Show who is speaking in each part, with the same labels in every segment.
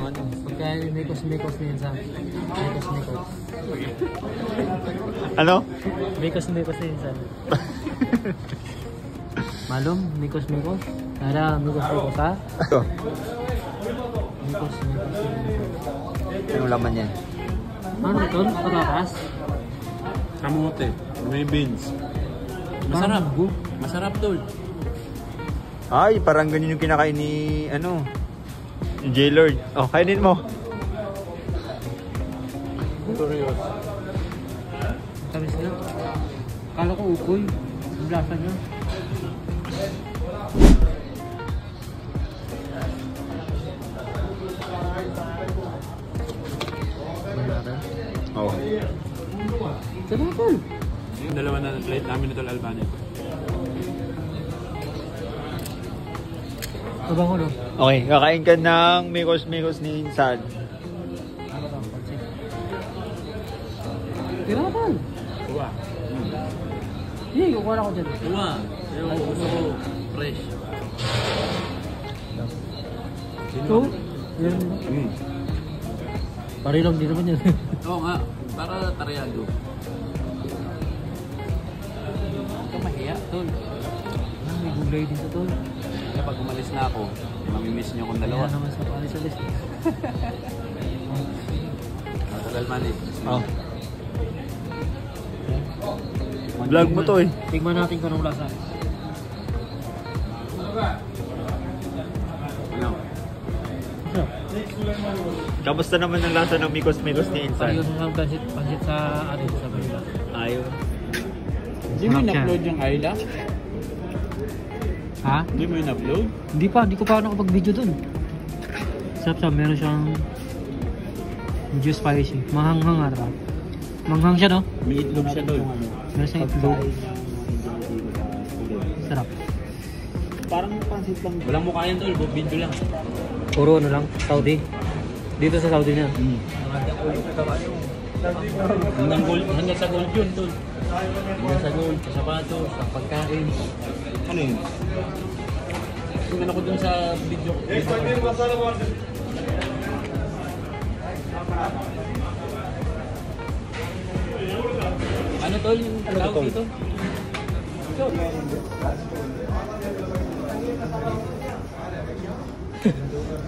Speaker 1: ano.
Speaker 2: Pagka mikos-mikos na yun sa mikos-mikos.
Speaker 3: Ano?
Speaker 2: Mikos-mikos na yun sa Malum, mikos-mikos. Nara, mikos-mikos ha?
Speaker 3: Ito.
Speaker 2: Mikos-mikos.
Speaker 3: Anong laman yan?
Speaker 2: Ano ito? Patatas?
Speaker 1: Kamote. May beans. Masarap. Masarap tol.
Speaker 3: Ay, parang ganyan yung kinakain ni, ano, ni J-Lord. Oh, kainin mo.
Speaker 1: Curious.
Speaker 2: Tamis na. Kala ko ukoy. Ang lasa niya.
Speaker 3: Oh.
Speaker 2: Sarap tol.
Speaker 1: Yung dalawa na plate namin ito Albania.
Speaker 2: Abang ko no?
Speaker 3: Okay, kakain ka ng mikos-mikos ni Insan.
Speaker 2: Tirapan.
Speaker 1: Uwa.
Speaker 2: Hindi, kukuha na ko dyan.
Speaker 1: Uwa. Yung gusto ko fresh.
Speaker 2: Ito? Yan. Parilong din naman yan.
Speaker 1: Oo nga. Para taryado. Ito mahiya tol.
Speaker 2: May gulay dito tol.
Speaker 1: Kapag umalis na ako, mamimiss niyo akong dalawa.
Speaker 2: Kaya naman sa palis-alis.
Speaker 1: Tagal mali.
Speaker 3: Oh. Vlog mo to eh.
Speaker 2: Tignan natin kung anong lasa.
Speaker 1: Ano?
Speaker 2: So,
Speaker 3: Kamusta naman ang lasa ng mikos-mikos ni
Speaker 2: ayun
Speaker 3: Insan?
Speaker 2: ang pansit sa atin sa Manila.
Speaker 3: Ayaw.
Speaker 1: Hindi mo in-upload yung Ayla?
Speaker 2: Ha?
Speaker 1: Hindi mo in-upload?
Speaker 2: Hindi ko pa nakapag-video dun. Sarap-sarap, meron siyang medyo spicy. Manghang-hang ata. Manghang siya no?
Speaker 1: May itlog siya tol.
Speaker 2: Meron siyang itlog. Sarap.
Speaker 1: Parang pansit lang. Walang mukha yan tol, video lang.
Speaker 2: Puro ano lang, Saudi. Dito sa Saudi niya.
Speaker 1: Hanggang sa gold yun tol. Hanggang sa gold, sa sapatos, sa pagkain. Ano yun? Yung ano ko dun sa video. Ano tol yung tawag dito?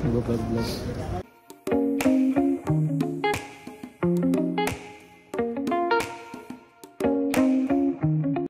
Speaker 2: Nag-vlog.